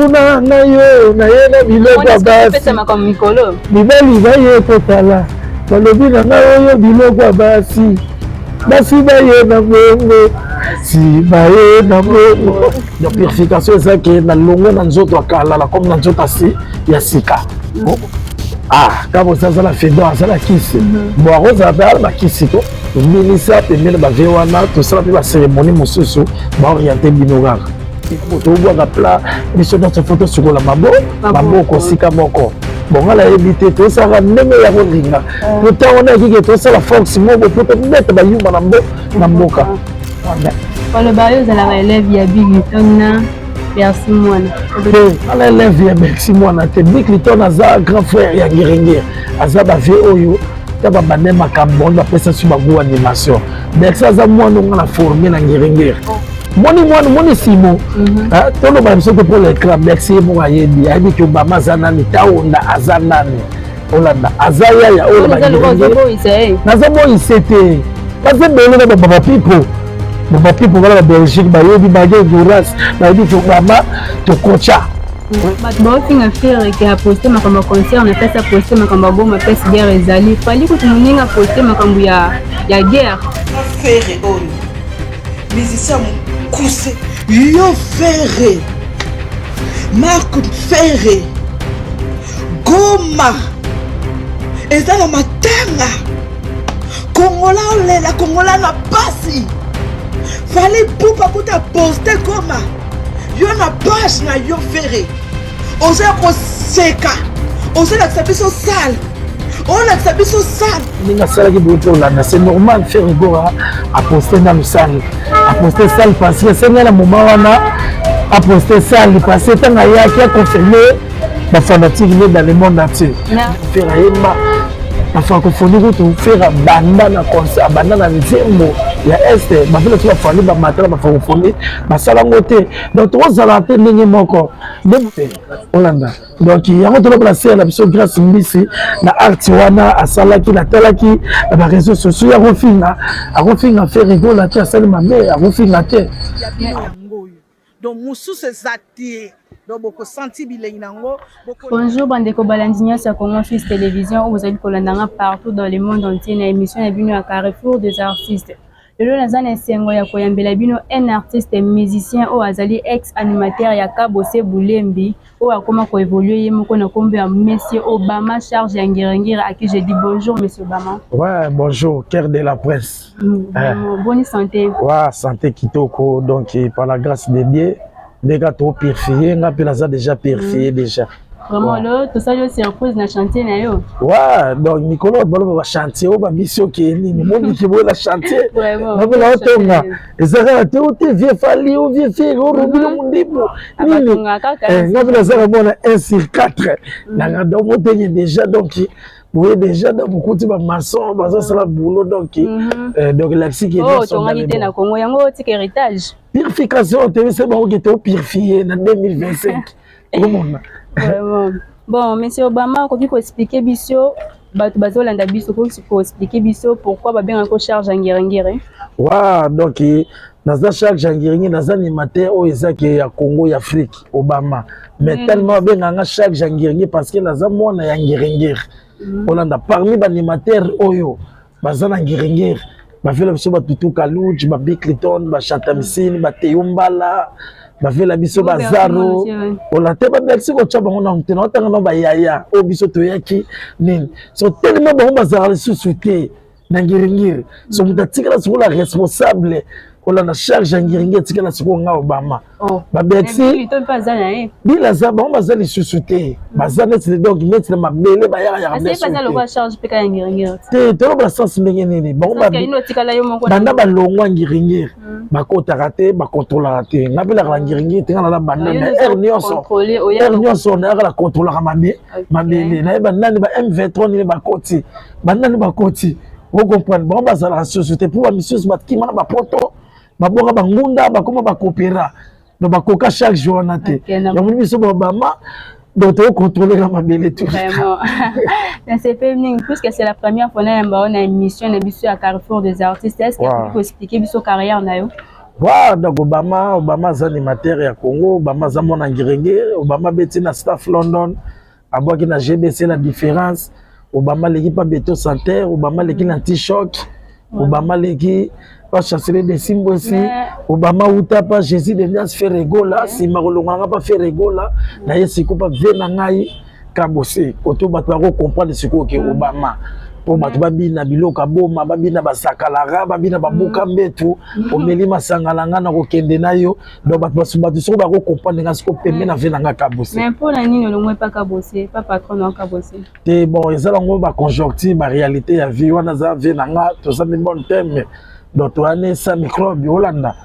tuna na yo na ye na biloko basi mibali baye kotala balobi na nga oyo biloko basi basi baye na bongo si baye na bongo donc purification ezaki na longo na nzoto akalala comme na nzoto ya sika kabo sazala fedo azala kisi bon akozala mpe ala bakisi to milisa pembeni bave wana tosala mpe bacérémonie mosusu baoriente bino kaka tobwaka pla biso nyonso fo tosukola maboko sika moko bonga nayebi te tosalaka ndenge ya kolinga po ntango na ekike tosala force moko po tobeta bayumba na mboka koloba oyo ozalaka élève ya Big Liton na Merci Mwana. Ala élève ya Merci Mwana te Big Liton aza grand frère ya Ngirengere aza bave oyo ta babande makambo bapesa su bagu animation Merci aza mwana nga na formé na Ngirengere moni simo toloba biso te pour l'écran Merci mo ayebi ayebi ki Obama aza nani taonda aza nani olanda aza yaya oyo naza moyise te baza bele na baba pipo Baba pipo bala Belgique bayebi bagé Goras bayebi ki Obama tokocha baofinga fere ke aposte makambo ya concert na pesa poste makambo ya boma pesa guerre ezali fali kuti moninga poste makambo ya guerre fere oyo musicien mokuse yo fere Marc Fere Goma eza na matanga kongola olela kongola na pasi fali pupa kuta poste Goma yo na page na yo fere oza koseka oza lakisa biso sale olakisa biso sale ndenge asalaki boye mpe olanda c'est normal Fere Gora aposte nanu sale aposte sale parce que sengai na moma wana aposte sale parce que ntango ayaki aconfirme bafanatike ne dans le monde entier Fere ayemba na francophonie kutu Fere abanda na concert abanda na nzembo ya este bafela ti bafandi bamatala bafrancophonie basala yango te donc tokozala te ndenge moko nde te olanda donc yango tolobela sere na biso grâce mbisi na arte wana asalaki natalaki na baréseau sociaux akofinga Fere Gora te asali mabe akofinga te donc mosusu eza te donc bokosenti bilengi nango. Bonjour bandeko balandi nyonso ya Congo Fils Télévision, vous allez kolandanga partout dans le monde entier na émission ya bino ya Carrefour des artistes. Lelo naza na esengo ya koyambela bino un artiste musicien oyo azali ex animateur ya Kabose Boulembi oyo akoma koévoluer ye moko na kombo ya Monsieur Obama Charles ya Ngirengire à qui je dis bonjour Monsieur Obama. Ouais, bonjour, cœur de la presse. Bonne santé. Ouais, santé kitoko, donc par la grâce de Dieu, les gars trop purifiés, on a déjà purifié déjà. Vraiment là, tout ça je surprise na chantier na yo. Ouais, donc Nicolas balo ba chantier o ba mission ki ni monde ki bo la chantier. Vraiment. Na bala otonga. Ezaka te o te vie fali o vie faire o robilo mundibo. Abatonga kaka. Na bala zaka bona 1 sur 4. Na ngado mo te déjà donc vous voyez déjà dans beaucoup de maçons, ça la boulot donc donc la psyché oh tu as dit na Congo yango tika héritage. Purification c'est bon qui te purifier en 2025. Comment Vraiment. Bon, Monsieur Obama, quand il faut expliquer biso, bazolanda biso pour expliquer biso pourquoi ba bien encore charge Ngirengire. Ouais, donc naza charge Ngirengire naza animateur o ezaki ya Congo ya Afrique Obama. Mais tellement bien nga charge Ngirengire parce que naza mwana ya Ngirengire. Olanda parmi ba animateur oyo bazana Ngirengire. Ba fela biso ba Tutu Kalouch, ba Big Liton, ba Chantamsine, ba Teyombala. Bavela biso bazaro on a tellement merci ko tchaba on a tellement tanga ba yaya o biso to yaki nini so tellement ba bazaro sous-souté na Ngirengire so mutatika sur la responsable on a charge Ngirengire tika na siko nga Obama ba bexi bila za ba bazali sous-souté bazana c'est donc net na mabele ba ya c'est pas ça le quoi charge peka Ngirengire te to ba sens ndenge nini ba banda ba longwa Ngirengire bakota raté bakontrola raté na bila la Ngirengire tinga na banda na Ernioso na la contrôler mabele na ba nani ba M23 ni ba koti banda ni ba koti vous comprenez bon bazala société pour monsieur batki mana ba poto babonga bangunda bakoma bakopera no bakoka chaque jour na te ya moni biso Obama donc on contrôler la mabele tout vraiment c'est féminin puisque c'est la première fois na yamba on a une émission na biso à Carrefour des artistes est-ce que tu peux expliquer biso carrière na yo Voilà, donc Obama est animateur à Congo, Obama est mon angirenge, Obama est na staff London, Abouaki na GBC la différence, Obama l'équipe pas béton santé, Obama l'équipe anti-choc, Obama l'équipe pas chasser des symboles aussi, Obama outa pas Jésus de Nias fait rigola, si Marolonga pas fait rigola, na yesi ko pas venangai kabosé, koto ba comprendre ce que Obama. Pour bato babina biloka boma babina basakalara babina babuka mbetu omeli masangalanga na kokende na yo donc bato so ba ko comprendre nga siko pembe na ve na kabose mais pour la nini olongwe pas kabose pas patron na kabose te bon ezala ngo ba conjoncture ba réalité ya vie wana za ve na nga to ça de bon thème donc to ane sa microbe Holanda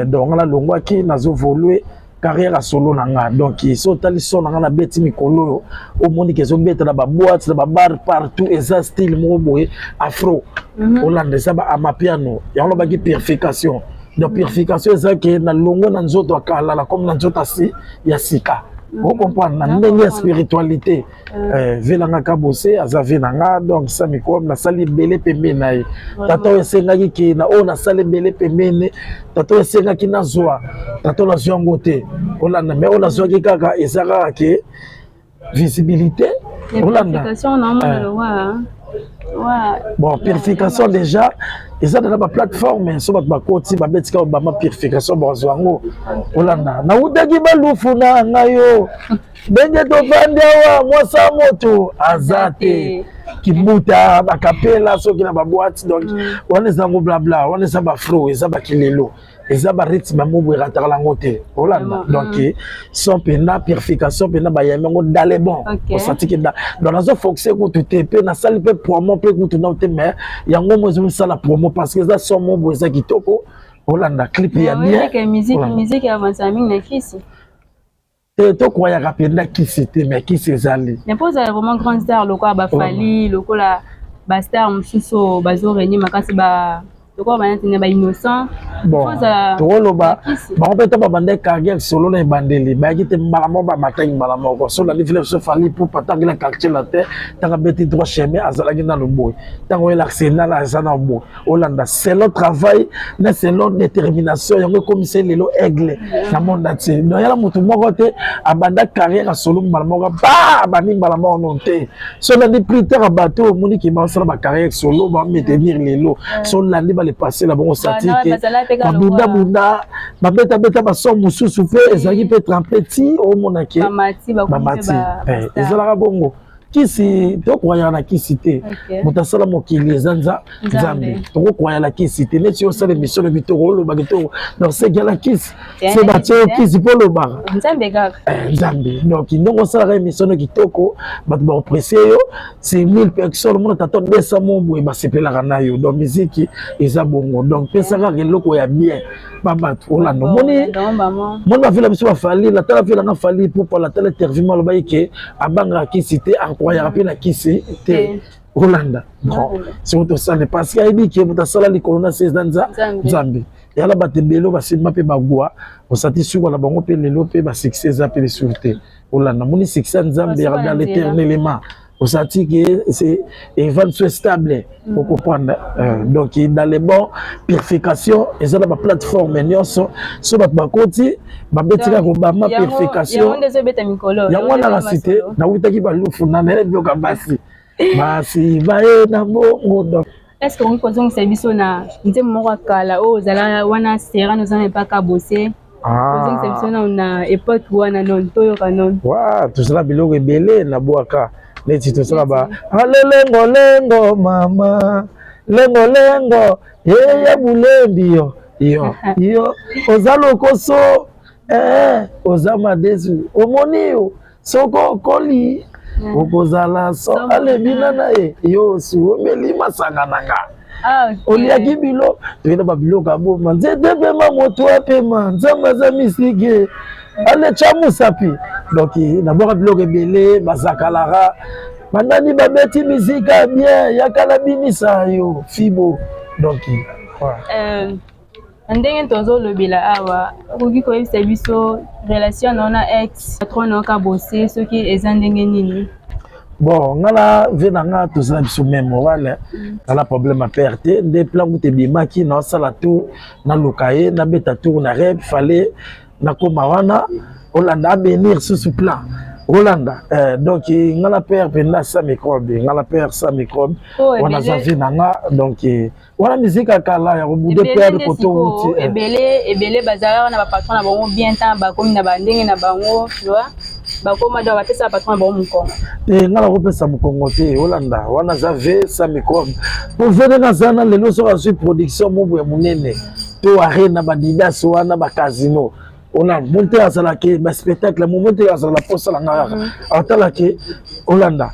donc la longwa ki nazo voler carrière à solo nanga donc ils sont allés sur nanga beti mikolo au monde qui sont bête na ba boîte na ba bar partout et ça style moboé afro Hollande ça ba amapiano ya on ba ki purification donc purification ça que na longo na nzoto akala la comme na nzoto si ya sika vous comprenez na ndenge spiritualité velanga kabose azavi nanga donc ça mi comme na sali belé pembe na ye tato esengaki ki na o na sali belé pembe ne tato esengaki na zwa tato la zwa ngote Holanda mais on a zwa ki kaka ezaka ke visibilité Holanda bon purification déjà eza na ba plateforme so ba koti ba betika ba purification bozwango Holanda na udaki balufu na ngayo ndenge to vande wa mwasa moto azate kibuta bakapela soki na ba boîte donc wana zango blabla wana za ba fro eza ba kilelo eza ba rythme mobo ratala ngote Holanda donc son pena purification pena ba yamengo dale bon on senti que dans la zone fonctionne ko tout pe na salle pe promo pe ko tout na te mais yango mo zo sala promo parce que ça son mobo eza kitoko Holanda clip ya bien que musique avance mingi na kisi to croya rapidement qui c'était mais qui c'est allé n'importe vraiment grand star lokola ba Fali lokola ba star mususu bazo reni makasi ba lokola ba ntina ba innocent bon to ba on peut pas bande carrière solo na bandeli ba ki te malamo ba matang malamo ko so la livre so Fali pour patang la quartier la terre tanga beti droit chemin azala ki na le boy tango el arsenal azana bo Holanda c'est le travail mais c'est leur détermination yango comme c'est lelo aigle na monde entier donc yala mutu moko te abanda carrière solo malamo ba bani malamo non te so la di plus tard bateau moni ki ba sala ba carrière solo ba maintenir lelo so la li ba le passer la bon satike bunda babeta beta ba son mususu pe ezaki pe trempeti o monake mamati ezala bongo kisi to croya na kisi te mutasala mokili ezanza nzambe to croya la kisi te neti o sala mission de bitoro lo bagito donc c'est gala kisi c'est batio kisi pour le bar nzambe kaka nzambe donc ndongo sala mission de kitoko bat ba apprécier yo c'est 1000 personnes mon tato 200 mombo e ba sepela na yo donc musique eza bongo donc pesa ka reloko ya bien baba Holanda moni va vila biso ba Fali la tala vila na Fali pour la tala interview malo ba yeke abanga kisi te incroyable na kisi te Holanda bon c'est autre ça parce qu'il dit que vous sala li corona 16 danza Zambie et là ba tebelo ba sima pe bagwa on sati suko la bango pe lelo pe ba succès za pe sûreté Holanda moni succès Zambie dans l'éternellement on senti que c'est Evan soit stable pour comprendre donc dans les bons purification et ça la plateforme nyonso so ba koti ba betika ko ba ma purification ya wana la cité na witaki ba lufu na nele bioka basi bae na bongo donc est-ce que on pose un service na nzembo moko kala o zala wana sera nous en pas ka bosser pose un service na époque wana non toyo kanon wa tout cela biloko ebele na boaka neti to sala ba lengo mama lengo ya bulembi yo ozalo koso ozama desu omonio soko koli okozala so alebina na yo su omeli masanga nanga oliaki bilo toyena babiloko aboma nzete pema moto apema nzamba za misike ale chamusapi donc naboka biloko ebele bazakalara bandani babeti misika bien yakala binisa yo fibo donc ndenge tozolobela awa okoki koyebisa biso relation na ex patron na oka bosse soki eza ndenge nini bon ngala venanga tout ça biso mémoral la problème à perte des plans où te bimaki na sala tout na lokaye na beta tour na rêve fallait na komawana Hollanda bénir sous plan Hollanda donc ngala père penda sa microbe ngala père sa microbe on a zavi nanga donc wana musique akala ya robude père de koto ebele bazala na ba patron na bango bien temps ba komi na bandenge na bango tu vois bakoma do batesa patron na bango mukongo ngala kopesa mukongo te Hollanda wana zavi sa microbe pour venir na zana lelo so sur production mobo ya munene to arena ba didas wana ba casino on a monté à Salake, le spectacle, monté à la poste à la Nara. À que Hollanda,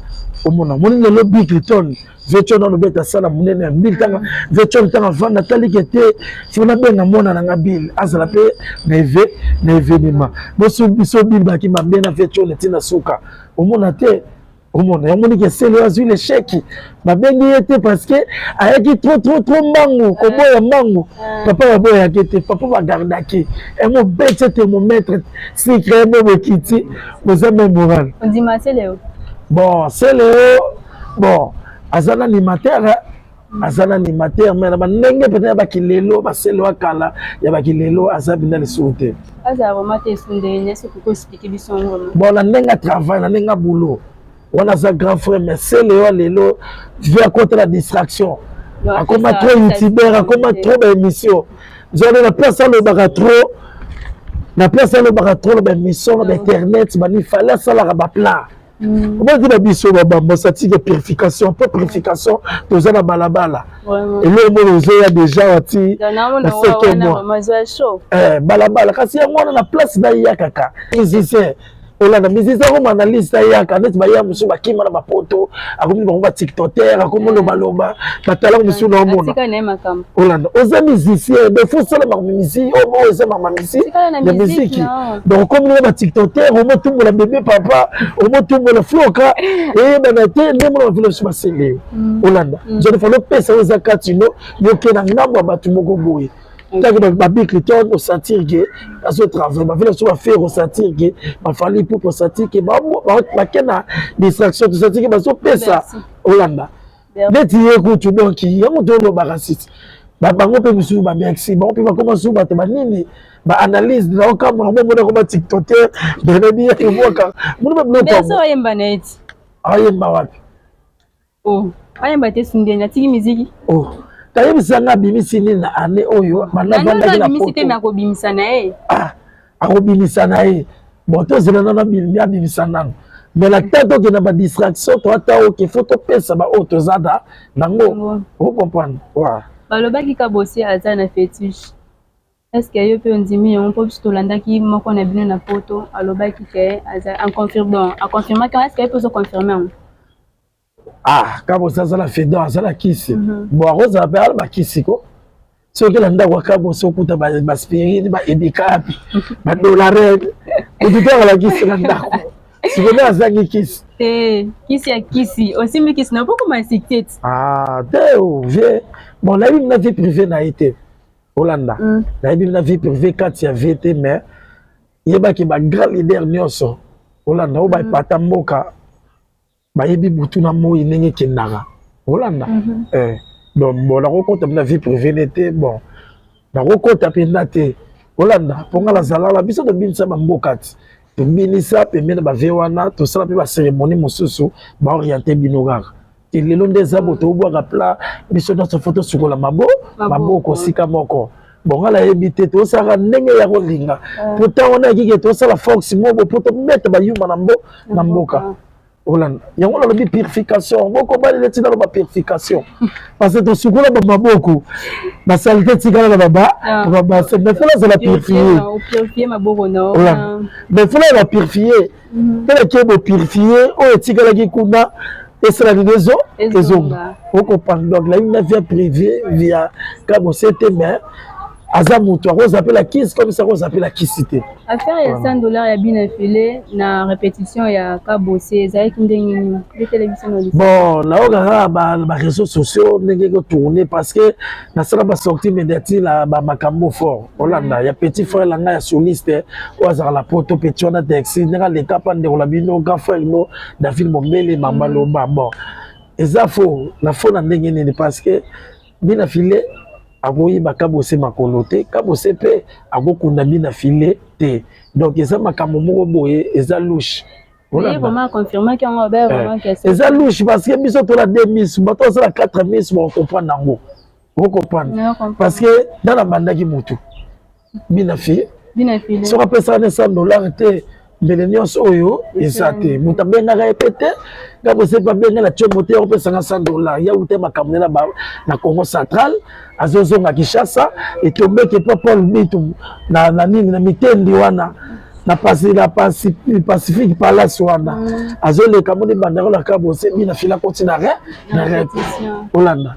au monde, mon le lobby Cliton, Veton dans le bête à Sala, mon ennemi, Milton, Veton, Van Nathalie qui était, si on a bien un monde à la Bill, à la paix, n'événement. Moi, ce Bill qui m'a bien Veton et Tina Souka, au monde à terre. Au monde, on dit que c'est le chèque. Ma bien était parce que avec trop mango, comme moi mango. Papa va boire qui papa va garder qui. Et mon bête c'était mon maître secret mon quitter, mes amis moral. On dit ma c'est Léo. Bon, c'est Léo. Bon, azana animateur, azana animateur mais na ndenge peut-être ba kilelo, ba selo akala, ya ba kilelo azabina le sauter. Aza vraiment te sunde n'est-ce que expliquer biso ngoma. Bon, la ndenge travail, la ndenge boulot. On a un grand frère, mais c'est Léo, vient contre la distraction. À comment trop youtubeur, à comment trop d'émissions. J'en ai la place à le baratro, la place à le baratro, l'émission, l'internet, il fallait ça la plat. Comment dire la biso, ça tire de purification, pas purification, tous en balabala. Et là, il y a déjà, balabala, parce qu'il y a la place d'ailleurs, kaka. Hollanda musicien comme analyste ya kanet ba ya musu ba kima na mapoto akomi ba tiktoker akomi no baloba batala musu no mona Hollanda oza musicien de faut ça la musique au moins oza ma musique de musique donc comme ba tiktoker au moins tout la bébé papa au moins tout le floka et ben te ndemo na vile sur basele Hollanda je ne faut pas ça oza katino yoke na ngamba batu moko boye. Tant que ma bic retourne au sentir que à ce travail, ma vie soit faire au sentir que ma famille pour sentir que ma kena distraction de sentir que ma so pesa Hollanda. Dès que tu donc il y a mon dono barasite. Ba bango pe musu ba merci. Ba on peut commencer ba te manini. Ba analyse na o kama mo mo ko TikToker, de bien que moi quand. Mo ba no pas. Personne yemba net. Ayemba wapi? Oh, ayemba te sunde na tiki musique. Oh. Tayebi sanga bimisi ni na ane oyo manavanga la bimisi te na ko bimisa na e akobimisa na e bon to zela na bimisa na mais la tête que na ba distraction to ata o ke photo pesa ba auto zada nango o comprendre wa balobaki ka bossi aza na fétiche est-ce que yo pe ondimi on peut to landa ki moko na bino na photo alobaki ke aza en confirmant que est-ce que peut se confirmer. Ah, quand ça la fait dans ça la kisi. Bon, Rose a parlé ba kisi ko. Ce que l'anda wa kabo so kuta ba spirit ba edicap. Ba dollar. Ou tu peux la kisi l'anda ko. Si vous avez azangi kisi. Kisi ya kisi. Aussi mais kisi na pas comment citer. Ah, vieux. Bon, la vie privée n'a été Hollanda. La vie privée quand il y avait été mais il y a qui ba grand leader nyonso. Hollanda o ba patamboka. Bayebi butuna moyi nenge kendaka Hollanda donc bon la rencontre na vie privée n'était bon la rencontre penda te Hollanda ponga la zalala biso de binisa bambokati to binisa pemena ba vewana to sala pe ba cérémonie mosusu ba orienter binogara te lelo ndeza boto obwa pla biso dans photo sukola maboko sika moko bon ngala ebité to sala ndenge ya kolinga pourtant on a dit que to sala fox mobo poto mettre ba yuma na mboka Hollanda, il y a une purification. Beaucoup de dans la purification. Parce que tu sais que maboko, la saleté tigala la baba, c'est mais faut la purifier. Purifier maboko non. Mais faut la purifier. Dès que vous purifier, on tigala qui kuna et c'est la raison les hommes. On comprend donc là une vie privée via comme c'était mais Azamuto, on appelle la kiss comme ça, on appelle la kissité. Affaire ya $100 ya bien filé na répétition ya Kabossé, ça qui ndenge de télévision. Bon, là on a ba réseaux sociaux ndenge ko tourner parce que na sala ba sortie médiatique la ba makambo fort. Olanda, ya petit frère la nga ya soliste, o azara la poto petit on a taxi, ndanga le kapa ndeko la bino grand frère no David Mombele Mambalo ba bon. Eza faux, la faux na ndenge nini parce que bien filé agoyi bakabose makolote kabose pe agokunda bina filé te donc eza makambo moko boye eza louche. Oui, vraiment confirmer qu'on a vraiment que c'est eza louche parce que biso to la 2000 bato ça la 4000 on comprend nango on comprend parce que dans la mandaki mutu bina filé so rappelle ça $100 te mbele nyonso oyo eza te mutu abengaka ye pe te kabose pe abenga na tio mote opesanga $100 ya ute makambo na Congo central azozonga Kinshasa etobeke pa Paul Bitu na nini na mitendi wana na Pacifique Palace wana azoleka moni bandako la kabose bina fila continua na répétition Olanda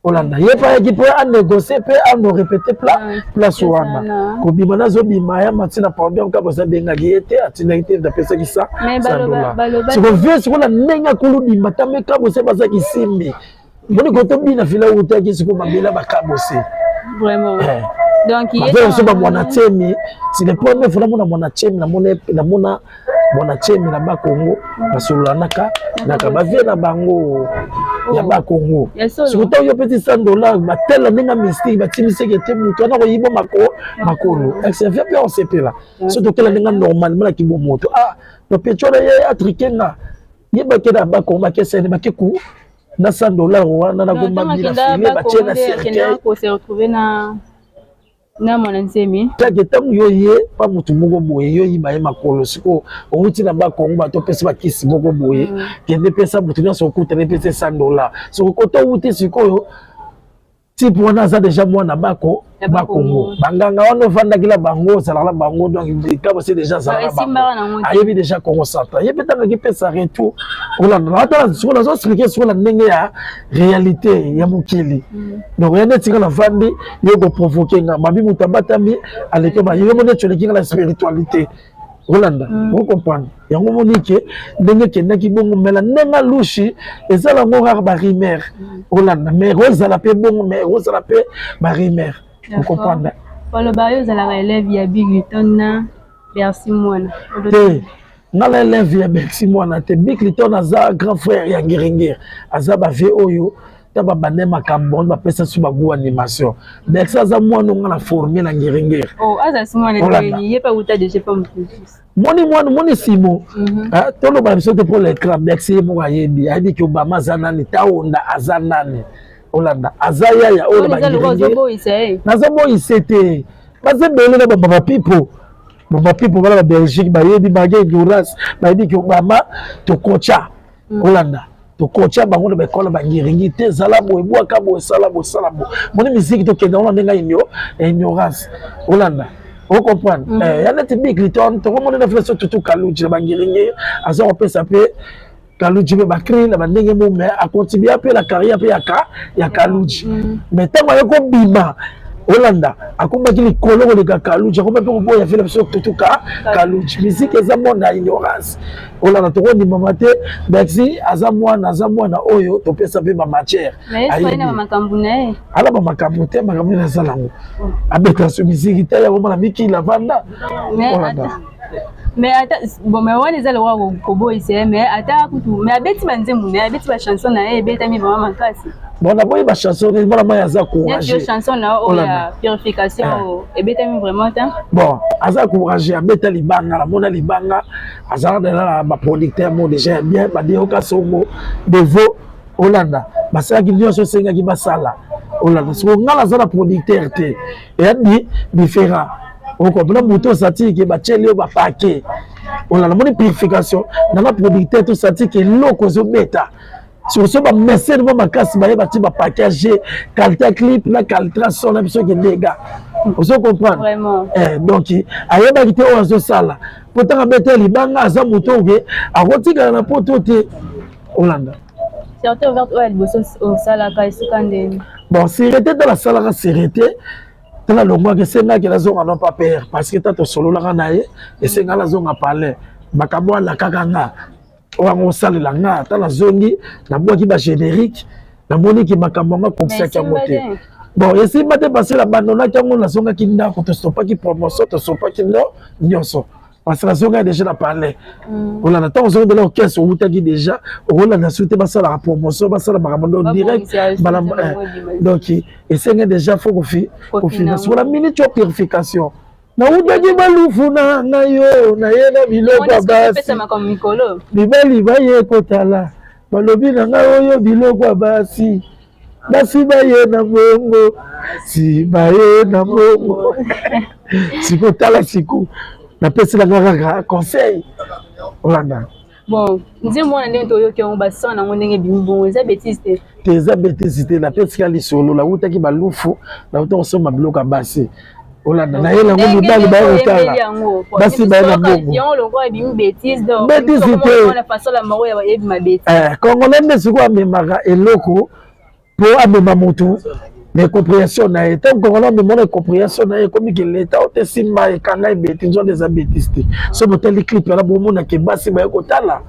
Olanda yepa ki pe a négocier pe a no répéter place wana ko bimana zo bimaya matina pambia kabose benga giete atina ite da pesa ki ça c'est que vieux c'est qu'on a nenga kulu bimba tambe kabose baza ki simbi moni ko to bina fila uta ki siko mabela ba kabose vraiment donc il est sur mon temi c'est le premier fois mon temi na mona mon temi na ba Congo basolola naka ba vie na bango ya ba Congo surtout yo petit $100 ba tel ninga mystique ba timisi ke te muto na ko yibo makolo c'est fait bien on sait là surtout que la ninga normalement ki bo moto no petrole ya africaine yeba ke na ba Congo ba ke sene ba ke ku na $100 wana na ko mabila filé ba tena cercle ko se retrouver na mon ensemi chaque temps yo ye pa mutu moko boye yo yiba ye makolo siko outi na ba Congo ba to pesa ba kisi moko boye kende pesa mutu nyonso okuta ne pesa $100 so ko to outi siko type wana za déjà moi na ba Congo banganga wana vanda kila bango sala la bango donc kaba c'est déjà ça ayebi déjà Congo central yebi tanga ki pesa retour ola na ata sur la zone expliquer sur la ndenge ya réalité ya mukili donc yana tika na vandi yo ko provoquer nga mabi mutabatami aleke ba yo mo ne toleki la spiritualité Olanda vous comprenez yango monike ndenge kenda ki bongo mela nenga lushi ezala ngo rare ba rimer Olanda mais rozala pe bongo mais rozala pe ba rimer vous comprenez pour le bayo zala ka élève ya Big Liton na Bercy Mwana te ngala élève ya Bercy Mwana te Big Liton aza grand frère ya Ngiringer aza ba vie oyo taba bane makambo ba pesa su bagu animation mais ça za mwana ngala formé na Ngiringer aza simona ni yepa uta de pas moni simo tolo ba biso te pour l'écran merci mo ayebi ayebi ki Obama zanani taonda azanani Olanda azaya ya ola ba Ngiringer nazo boy c'était baze bele na baba people bala ba Belgique ba yebi ba ignorance ba yebi ki Obama to kocha Olanda to kocha bango na bekola ba Ngiringer te zala bo ebwa ka bo sala bo moni musique to kenda on ndenga ignorance Olanda on comprend ya net Big Liton to ko moni na fleso tutu Kaluji ba Ngiringer azo pesa pe Kaluji be bakri na bandenge mo mais a continuer pe la carrière pe ya Kaluji mais tango yako bima Olanda akomba kili koloko de Kaluji akomba pe ko ya fela so tutu Kaluji musique eza monde ya ignorance Olanda to ko ni mamate merci azamwana oyo to pesa pe ba matière mais est-ce na makambu na ala ba makambu te makambu na salango abeta so musique te ya ko na miki la vanda mais bon mais on les a le roi kobo ici mais ata kutu mais abeti banzemu mais abeti ba chanson na ebeta mi vraiment makasi bon na boy ba chanson ni bona ma yaza courager chanson na o ya purification ebeta mi vraiment tant bon aza courager abeta libanga la mona libanga azala na ba producteur mo déjà bien ba dioka songo devo Olanda basala ki nyonso senga ki basala Olanda so ngala za na producteur te et dit différent on comprend moto sati ke ba cheli ba paquet on a la moni purification dans la producteur tout sati ke loko zo beta sur ce ba message ba makasi ba ba ti ba package qualité clip na qualité son na biso ke dega vous comprenez vraiment donc ayeba kité o zo sala potanga beta libanga aza moto ke akotika na poto te Olanda certain ouvert au bosso au sala ka isukande bon sérété dans la sala sérété tala longwa ke senga ke la zonga non pas père parce que tato solo la kana ye et senga la zonga parler makambo la kaka nga wango salela nga tala zongi na boki ba générique na moni ki makambo nga kokisa kya moté bon et si mate passer la bandona kyango na zonga kinda ko to stopa ki promotion to stopa ki no nyonso parce que la zonga déjà la parler on a temps on de la caisse on t'a dit déjà on a souhaité passer la promotion passer la makambo direct donc et senga déjà faut qu'on finance sur la minute de purification na udagi balufu na yo na ye na biloko basi libali baye kotala balobi na nga oyo biloko basi basi baye na bongo si baye na bongo sikotala siku na pesi la ngaka conseil olanda bon nzi mwana ndenge toyoki yango basana yango ndenge bimibongo eza bêtise te eza bêtise te na pesi ka lisolo na utaki balufu na uta kosoma biloko basi olanda na ye nango mibali baye kotala basi baye na bongo bêtise te congolais nde sikoyo amemaka eloko po amema motu na compréhension na ye tant congolais amema na compréhension na ye komi ke leta ote simba ekanga ebeti nzonde eza bêtise te so botali clip yana bomonake basi baye kotala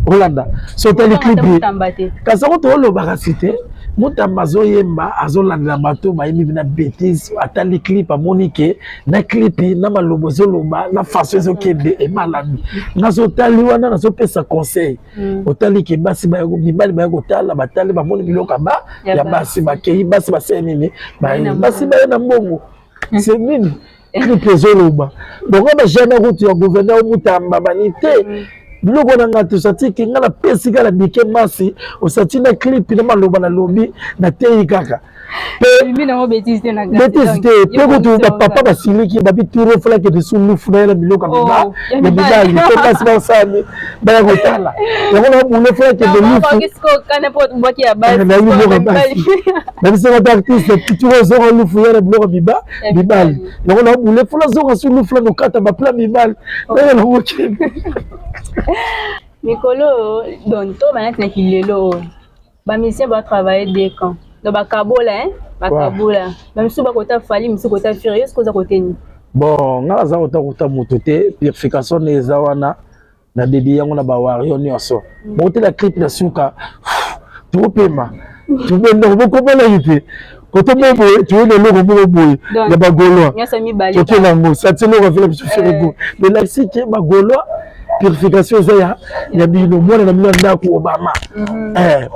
olanda so otali clip kasi yango toolobaka si te mutamba azoyemba azolandela bato bayembi na bêtise atali clip amoni ke na clip na malobo ezoloba na façon ezokende emalami nazotali wana nazopesa conseil otali ke basi mibali baye kotala batali bamoni biloko ya basi bakei basi baseye nini basi baye na mbongo c'est nini clip ezoloba bongo bajana kutu ya gouverneur mutamba bani te biloko na nga tosatiki nga na pesi kala bike masi osati na clip na maloba na lobi na teyi kaka bêtise te pe kutu bapapa basiliki babi turo fulake de sulufu na ye na biloko ya mibali pe basi basani baya kotala yango na bule fulake de lufu na biloko ya basi babisaka ta artiste turo zonga lufu ye na biloko ya mibali yango na bule fula zonga sulufu la nokata bapla mibali naye na mokende mikolo donc to banati na kilelo bamisien batravaille des camps donc bakabola bakabola bamisu bakota fali misu kota furieux koza koteni bon nga za kota moto te purification na eza wana na dedi yango na bawario nyonso botela clip na suka topema tubenda bokomela yite koto bobo tuone loko bobo ya bagolwa tokela ngo satelo ko vile bisu ferego de la sike bagolwa purification ça ya bino mwana na mwana ndako Obama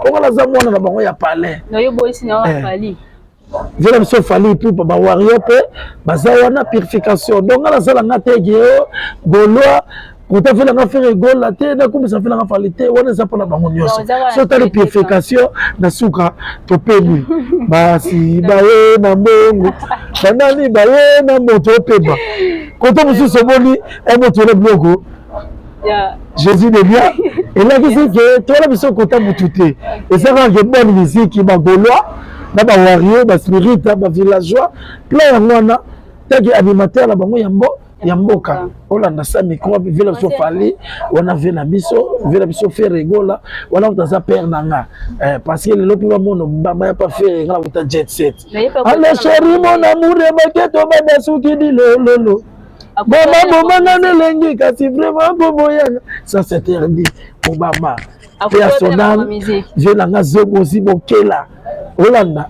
pour la za mwana na bango ya palais no yo boy sina wa fali vela biso fali pour ba warrior pe bazawana purification donc la sala ngatege golwa kota fela nga faire gola te na komisa fela nga fali te wana za pona bango nyonso so tali purification na suka to pemi basi baye na mbongo banani baye na moto peba kota mususu boni e moto le bloco Jésus de bien. Et là, qu'est-ce que toi, la mission qu'on t'a moutouté. Et ça va être bonne musique qui m'a gaulois, na ba warrior, ba spirit, ba villageois, plein de gens, tant qu'animateur, là, bango yamboka. Olanda sa micro, vela biso fali, wana vena biso, vela biso faire rigola, wana utaza père nanga. Parce que le lopi wa mono, baba ya pas faire, ngala uta jet set. Allez chérie, mon amour, baguette, on va dasuki di lolo. Maman nengi kasi vraiment bobo yana ça c'est interdit Obama personnel je nanga zogo aussi bokela Olanda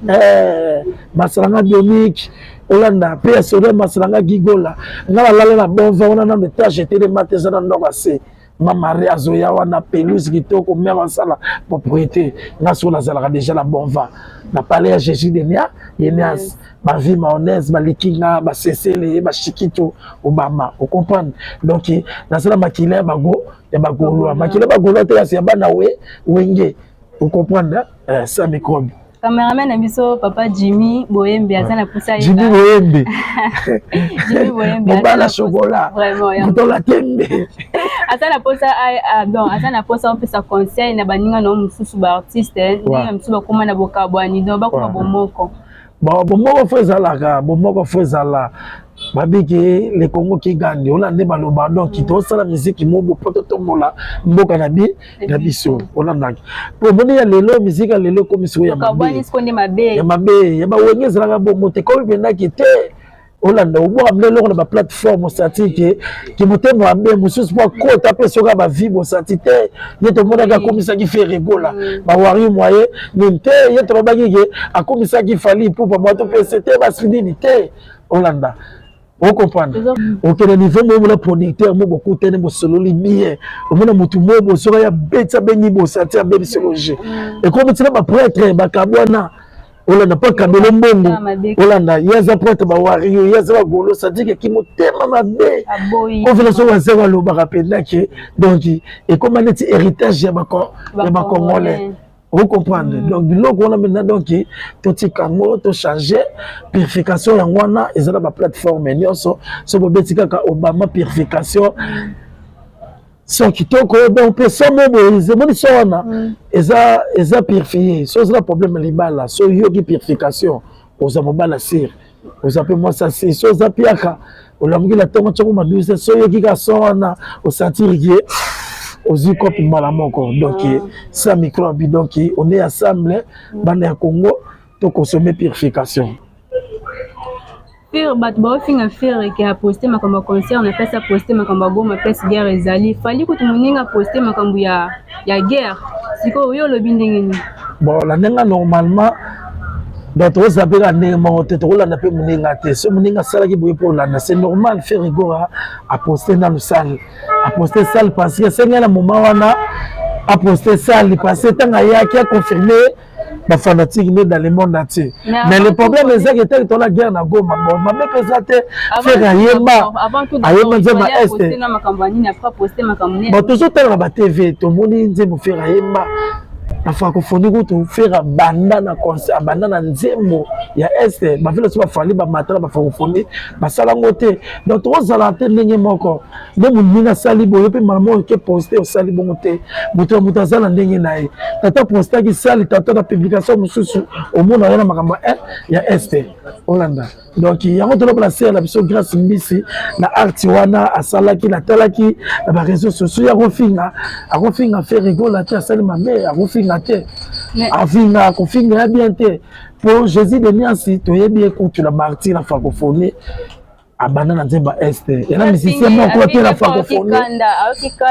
masalanga Dominique Olanda personnel masalanga Gigola ngala lala na bonva ona na métage était de mateza na ndoko ase mamari azoya wana pelouse kitoko mère sala propriété ngaso la zala déjà la bonva na parler à Jésus de Nia Yenias ma vie mayonnaise ma likinga ba sesele ba chikito Obama vous comprenez donc na sala makile bago ya bagolo makile bagolo te ya bana wenge vous comprenez ça microbe cameraman na biso papa Jimmy Boyembe azana pousa Jimmy Boyembe Jimmy Boyembe bala chocolat vraiment dans la tembe azana posa donc azana posa on peut sa conseil na baninga no mususu ba artiste ni mususu ba koma na bokabwani donc ba ko bomoko bomoko fezalaka bomoko fezala babiki le Congo qui gagne on a des baloba donc qui doit la musique mobo poto mola mboka na biso on a naki pour boni ya lelo musique lelo comme so ya mabe ya mabe ya ba wengeza la bomo te ko benda ki te olanda oboka mbele loko na ba plateforme osati ki motema abe mosusu po kota pe soka ba vie bosati te ye to mona ka komisa ki fait rigola ba wari moye ninte ye to babaki ke akomisa ki fali pupa moto pe c'était ba sidini te olanda. Vous comprenez? Ok, le niveau où le producteur m'a beaucoup tenu mon solo bien. Au moins mon tout monde sera ya bête béni bon santé à béni loger. Et comme tu n'as pas prêtre ba kabwana. On n'a pas kabelo mbongo. On a yaza prêtre ba wario yaza golo ça dit que qui motema mabe. On fait la chose à zéro lo ba rappeler que donc et comme un héritage ya ba congolais. Vous comprenez? Donc, on a maintenant donc tout tout changer purification en wana et ça la plateforme nyonso so bobetika ka Obama purification so kitoko donc personne mobiliser mon sona eza purifier so c'est le problème libala so yogi purification aux amobala sir aux appelle moi ça c'est so za piaka olamuki la tongo chako maduze so yogi ka sona au sentir aux copes malamoko donc ça microbe donc on est ensemble bande ya Congo to consommer purification faire bat ba finga faire qui a posté makambo concert on a fait ça poster makambo boma pes guerre ezali fali ko tumuninga poster makambo ya guerre siko yo lobi ndengeni bon la nenga normalement donc on s'appelle la nenga on te rola na pe muninga te so muninga sala ki boye pour la c'est normal faire rigora à poster dans le salle à poster salle parce que c'est un moment wana à poster salle parce que tant ya qui a confirmé ba fanatique dans le monde entier mais le problème c'est que tu la guerre na Goma bon même présenté faire ayema ayema nzema est na makambani na pas poster makambo bon toujours dans la TV tout monde nzema faire ayema la francophonie ko faire banda na concert banda na nzembo ya est ba vile so ba fali ba matala ba francophonie ba sala ngote donc to zala te ndenge moko même mina sali boyo pe mamo ke poster au sali bongote moto mutazala ndenge nae tata poster ki sali tata na publication mususu au monde na makambo ya est Hollanda donc il y a un autre placer la biso grâce mbisi na arti wana asala ki na tala ki na ba réseaux sociaux ya rofinga faire rigola ta sali mame rofinga te afinga kofinga bien te pour Jésus de Niansi to yebi ko tu la martyr la francophonie abandon na nzemba est et la musicien moko te la francophonie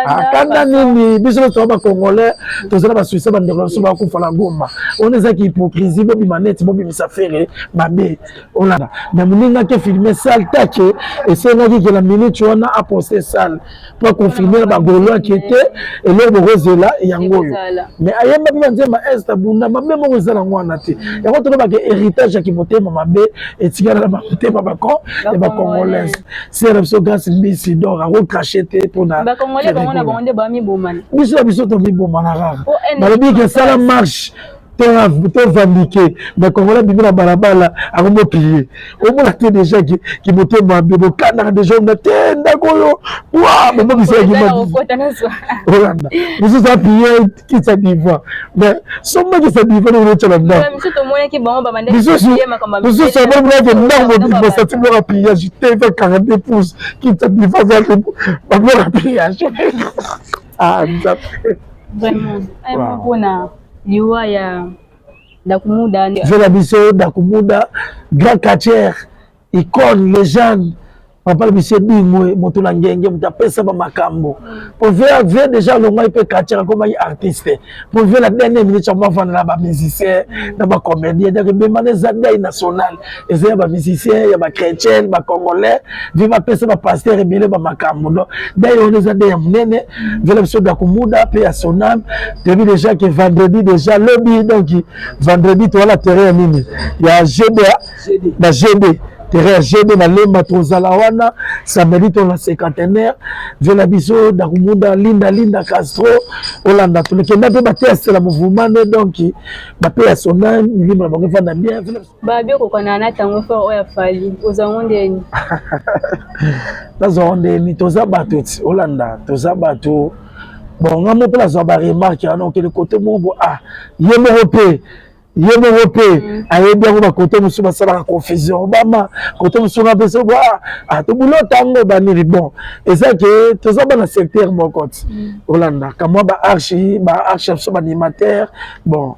akanda nini biso to ba congolais to zala ba suisse ba ndeko so ba ko fala Goma on est qui hypocrisie bobi manette bobi misafere mabe olanda na muninga ke filmer sale take et c'est là que la minute on a posté sale pour confirmer ba golo qui était et le rosela yangoyo mais ayemba bi nzemba est bunda mabe mo zala ngwana te ya ko to ba ke héritage qui motema mabe et tigala ba motema ba ko et ba c'est la grâce mbisi donc à recracher pour na ba congolais ba ngona bonde ba mi bomana biso to mi bomana rare balobi que ça la marche to vandiquer mais congolais bimina balabala akomo plier au moins te déjà qui motema bebo kana déjà on tenda koyo wa bobo bisa ki ma Hollanda biso ça plier qui ça diva mais somme que ça diva no tchala nda biso to mona ki bango ba bande biso ça va me que ndango bi ça ti mo plier je te fait 42 pouces qui ça diva va ba mo plier ah ça vraiment ai bona liwa ya Dakumuda Vela biso Dakumuda grand quartier icône légende papa biso bimwe moto la ngenge mutapesa ba makambo pour ver déjà le moi peut quartier comme artiste pour ver la dernière minute on va vendre ba musicien na ba comédien donc be mané zadai national et c'est ba musicien ya ba chrétien ba congolais viva pesa ba pasteur rebele ba makambo donc d'ailleurs on les a des munene vela biso Dakumuda pe à son âme depuis déjà que vendredi déjà lobby donc vendredi toi la terrain nini il y a GD ba GD GD na lemba tozala wana samedi to la cinquantenaire vela biso Dakumuda linda Castro Hollanda to le kenda pe ba test la mouvement donc ba pe ya sona libre ba ngefana bien ba bio ko kana na tango fa oya fali ozangonde ni tazonde ni tozabatu Hollanda tozabatu bon ngamo pe la zo ba remarque ana que le côté mobo yemo rope aye bien ba côté musu ba sala confusion Obama côté musu ba beso to bulo tango ba ni bon et ça que to za ba na secteur mon côté Hollanda comme ba archi so ba animateur bon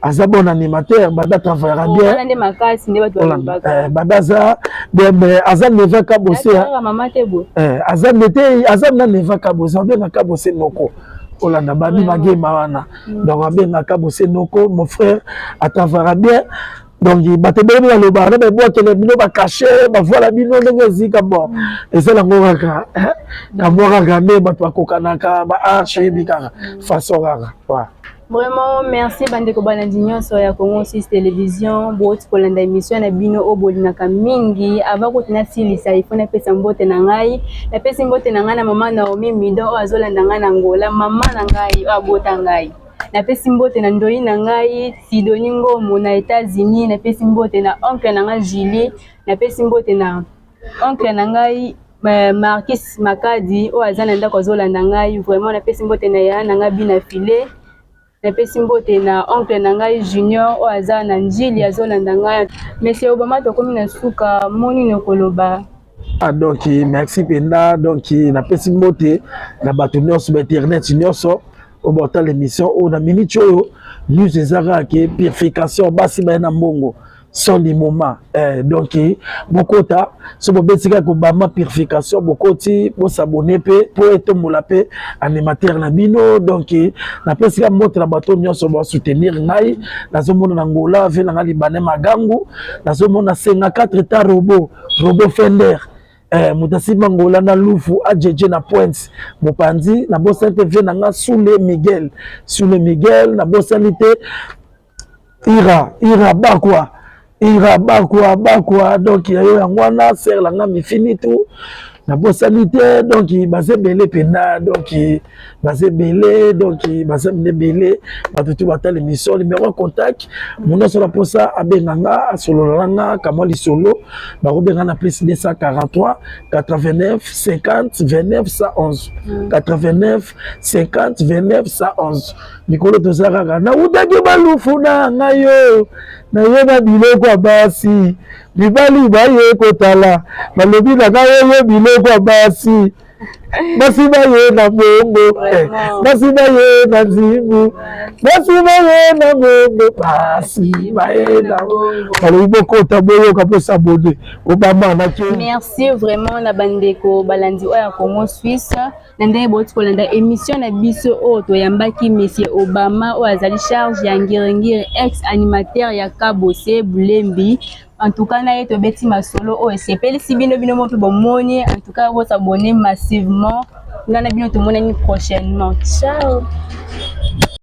aza bon animateur bada travaillera bien nde makasi nde bato balobaka bada aza aza neva kabose mama te bo aza na neva kabose abenga kabose noko olanda babi magema wana donc abenga kabose noko mon frère travaillera bien donc bato beni baloba na babwakele bino bakache bavoila bino ndenge ezika bon ezalango kaka kamwa kaka nde bato bakokanaka baarche yebi kaka façon kaka Vraiment, merci bandeko balandi nyonso ya Congo 6 Télévision boti kolanda émission na bino obolinaka mingi avant ko tina silisa ifona pesa mbote na ngai na pesa mbote na ngai na mama Naomi Mido o azolanda ngai na Angola mama na ngai abota ngai na pesa mbote na ndoi na ngai Sidoni Ngomo na États-Unis na pesa mbote na oncle na ngai Julie na pesa mbote na oncle na ngai Marquis Makadi o azana ndako azolanda ngai vraiment na pesa mbote na ya na ngai bina filet na pesi mbote na oncle na ngai Junior o aza na njili azolanda ngai monsieur Obama tokomi na suka moni nokoloba donc merci penda donc na pesi mbote na bato nyonso ba internet nyonso o bota l'émission o na minute oyo news ezaka ke purification basi ba na mbongo son du moment donc bokota so bobetika ko bama purification bokoti bo s'abonner pe pour être molape animateur na bino donc na pesika moto na bato nyonso ba soutenir ngai nazo mona na Angola ve na ngali bane magangu nazo mona 54 ta robot Fender mutasi Angola na Lufu ajeje na Pointe mopanzi na bosante ve na nga Sule Miguel na bosalité ira bakwa donc yayo yangwana ser la nga mifini tout na bosalité donc basé belé pena donc basé belé donc basé belé batutu bata l'émission numéro contact mon sur la posa abenganga sololanga kamali solo ba robenga na plus 243 89 50 29 111 89 50 29 111 Nikolo tozaka na udaki balufu na ngayo na yeba biloko basi libali baye kotala balobi na ngayo biloko basi basi baye na bongo basi baye na nzimu basi baye na bongo basi baye na bongo balobi bokota boyo kaposa bode obama na ke merci vraiment na bandeko balandi oya Congo Suisse na ndenge boti kolanda émission na biso oyo toyambaki monsieur Obama oyo azali charge ya ngirengire ex animateur ya Kabose Bulembi. En tout cas, na yeto beti masolo o sepeli si bino bino mo pe bomoni. En tout cas, vous abonnez massivement. Ngana bino to mona ni prochainement. Ciao.